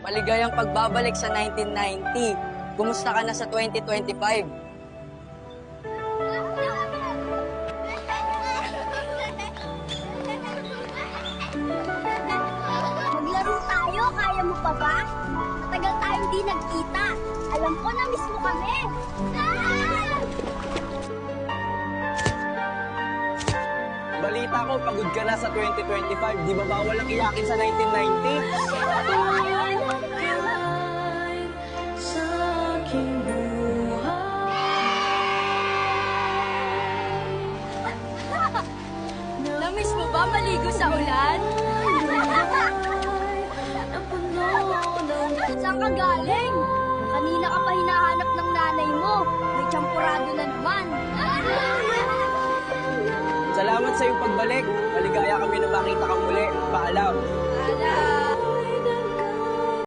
Maligayang pagbabalik sa 1990. Kumusta ka na sa 2025? Maglaro tayo, kaya mo pa ba? Matagal tayong di nagkita. Alam ko na miss mo kami. Balita ko, pagod ka na sa 2025. Di ba bawal ang iyakin sa 1990? Namiss mo ba maligo sa ulan? Saan ka galing? Kanina ka pa hinahanap ng nanay mo. May tsampurado na naman. Salamat sa iyong pagbalik. Maligaya kami na makita kang muli. Paalam. Alam.